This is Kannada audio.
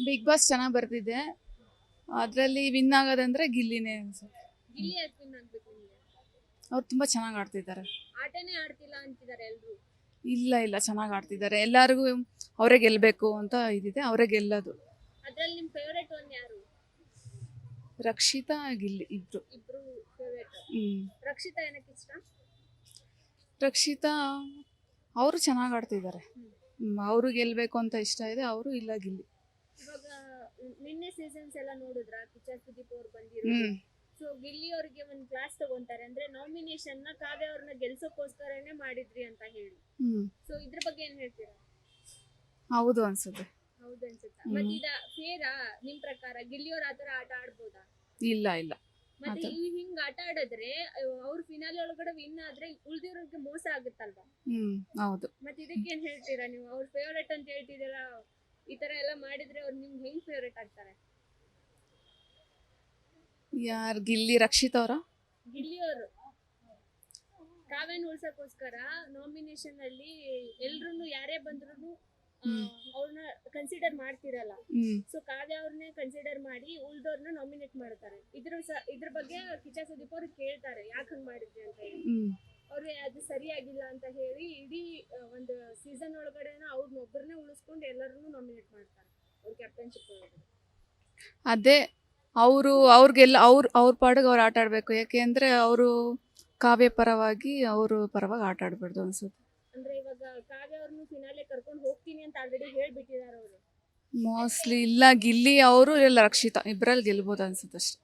ಬಿಗ್ ಬಾಸ್ ಚೆನ್ನಾಗಿ ಬರ್ತಿದೆ. ಅದರಲ್ಲಿ ವಿನ್ ಆಗೋದಂದ್ರೆ ಗಿಲ್ಲಿನೇ ಅನ್ಸುತ್ತೆ. ಗಿಲ್ಲಿ ಯಾಕೆ ವಿನ್ ಆಗ್ಬೇಕು ನಿಮ್ಗೆ? ಅವ್ರು ತುಂಬ ಚೆನ್ನಾಗಿ ಆಡ್ತಿದ್ದಾರೆ. ಆಟನೇ ಆಡ್ತಿಲ್ಲ ಅಂತಿದ್ದಾರೆ ಎಲ್ರು. ಇಲ್ಲ ಚೆನ್ನಾಗಿ ಆಡ್ತಿದ್ದಾರೆ. ಎಲ್ಲರಿಗೂ ಅವರೇ ಗೆಲ್ಲಬೇಕು ಅಂತ ಇದಿದೆ, ಅವರೇ ಗೆಲ್ಲೋದು. ಅದ್ರಲ್ಲಿ ನಿಮ್ ಫೇವರೇಟ್ ಒನ್ ಯಾರು? ರಕ್ಷಿತಾ ಗಿಲ್ಲಿ ಇಬ್ರು. ಇಬ್ರು ಫೇವರೇಟ್. ರಕ್ಷಿತಾ ಏನಕ್ಕೆ ಇಷ್ಟ? ರಕ್ಷಿತಾ ಅವರು ಚೆನ್ನಾಗಿ ಆಡ್ತಿದ್ದಾರೆ. ಅವರು ಗೆಲ್ಲಬೇಕು ಅಂತ ಇಷ್ಟ ಇದೆ. ಅವರು ಇಲ್ಲ ಗಿಲ್ಲಿ. ಇವಾಗ ನಿನ್ನೆ ಸೀಸನ್ಸ್ ಎಲ್ಲ ನೋಡಿದ್ರ ಕಿಚ್ಚ ಸುದೀಪ್ ಅವ್ರು ಬಂದಿರೋದು. ಸೊ ಗಿಲ್ಲಿ ಅವ್ರಿಗೆ ಒಂದ್ ಕ್ಲಾಸ್ ತಗೊಂತಾರೆ, ಅಂದ್ರೆ ನಾಮಿನೇಷನ್ ನ ಕಾವ್ಯ ಅವ್ರನ್ನ ಗೆಲ್ಸೋಕೋಸ್ಕರನೇ ಮಾಡಿದ್ರಿ ಅಂತ ಹೇಳಿ. ಸೊ ಇದ್ರ ಬಗ್ಗೆ ಏನ್ ಹೇಳ್ತೀರಾ? ಹೌದು ಅನ್ಸುತ್ತೆ. ಹೌದು ಅನ್ಸುತ್ತಾ? ಮತ್ತೆ ಇದ ಫೇರಾ ನಿಮ್ ಪ್ರಕಾರ? ಗಿಲ್ಲಿ ಅವ್ರ ಆತರ ಆಟ ಆಡ್ಬೋದಾ? ಇಲ್ಲ ಮತ್ತೆ ಹಿಂಗ್ ಆಟ ಆಡಿದ್ರೆ ಅವ್ರ ಫಿನಾಲೆ ಒಳಗಡೆ ವಿನ್ ಆದ್ರೆ ಉಳ್ದಿರೋರ್ಗೆ ಮೋಸ ಆಗುತ್ತಲ್ವಾ? ಹೌದು. ಮತ್ತೆ ಇದಕ್ಕೆ ಏನ್ ಹೇಳ್ತೀರಾ ನೀವು? ಅವ್ರ ಫೇವರೇಟ್ ಅಂತ ಹೇಳ್ತಿದ್ದೀರಾ, ಈ ತರ ಎಲ್ಲ ಮಾಡಿದ್ರೆ ಅವ್ರು ನಿಮ್ಗೆ ಹೆಂಗ್ ಫೇವರೇಟ್ ಆಗ್ತಾರೆ? ಯಾರು ಗಿಲ್ಲಿ? ರಕ್ಷಿತಾ ಅವರ? ಗಿಲ್ಲಿ ಅವರು ಕಾವ್ಯನ ಉಳ್ಸಕ್ಕೋಸ್ಕರ ನಾಮಿನೇಷನ್ ಅಲ್ಲಿ ಎಲ್ರು ಯಾರೇ ಬಂದ್ರು ಅವ್ರನ್ನ ಕನ್ಸಿಡರ್ ಮಾಡ್ತಿರಲ್ಲ. ಸೊ ಕಾವ್ಯ ಅವ್ರನ್ನೇ ಕನ್ಸಿಡರ್ ಮಾಡಿ ಉಳ್ದವ್ರನ್ನ ನಾಮಿನೇಟ್ ಮಾಡ್ತಾರೆ. ಇದ್ರ ಬಗ್ಗೆ ಕಿಚ್ಚ ಸುದೀಪ್ ಅವ್ರು ಕೇಳ್ತಾರೆ, ಯಾಕೆ ಹಂಗ್ ಮಾಡಿದ್ರಿ ಅಂತ ಹೇಳಿ. ಅವ್ರು ಅದು ಸರಿಯಾಗಿಲ್ಲ ಅಂತ ಹೇಳಿ ಇಡೀ ಒಂದು ಸೀಸನ್ ಒಳಗಡೆನ ಅವ್ರನ್ನೊಬ್ಬರನ್ನೇ ಉಳಿಸ್ಕೊಂಡು ಎಲ್ಲರನ್ನೂ ನಾಮಿನೇಟ್ ಮಾಡ್ತಾರೆ ಅವ್ರ ಕ್ಯಾಪ್ಟನ್ಶಿಪ್ ಒಳಗಡೆ. ಅದೇ ಅವ್ರಿಗೆಲ್ಲ ಅವ್ರ ಪಾಡಿಗೆ ಅವ್ರು ಆಟ ಆಡ್ಬೇಕು. ಯಾಕೆ ಅವರು ಕಾವ್ಯ ಪರವಾಗಿ ಆಟ ಆಡ್ಬಾರ್ದು ಅನ್ಸುತ್ತೆ. ಅಂದ್ರೆ ಇವಾಗ ಕಾವ್ಯ ಅವ್ರನ್ನು ಫಿನಾಲೆ ಕರ್ಕೊಂಡು ಹೋಗ್ತೀನಿ ಅಂತ ಆಲ್ರೆಡಿ ಹೇಳ್ಬಿಟ್ಟಿದ್ದಾರೆ ಅವರು. ಮೋಸ್ಟ್ಲಿ ಇಲ್ಲ ಗಿಲ್ಲಿ ಅವರು ಇಲ್ಲ ರಕ್ಷಿತಾ ಇಬ್ಬರಲ್ಲಿ ಗೆಲ್ಬೋದು ಅನ್ಸುತ್ತೆ ಅಷ್ಟೇ.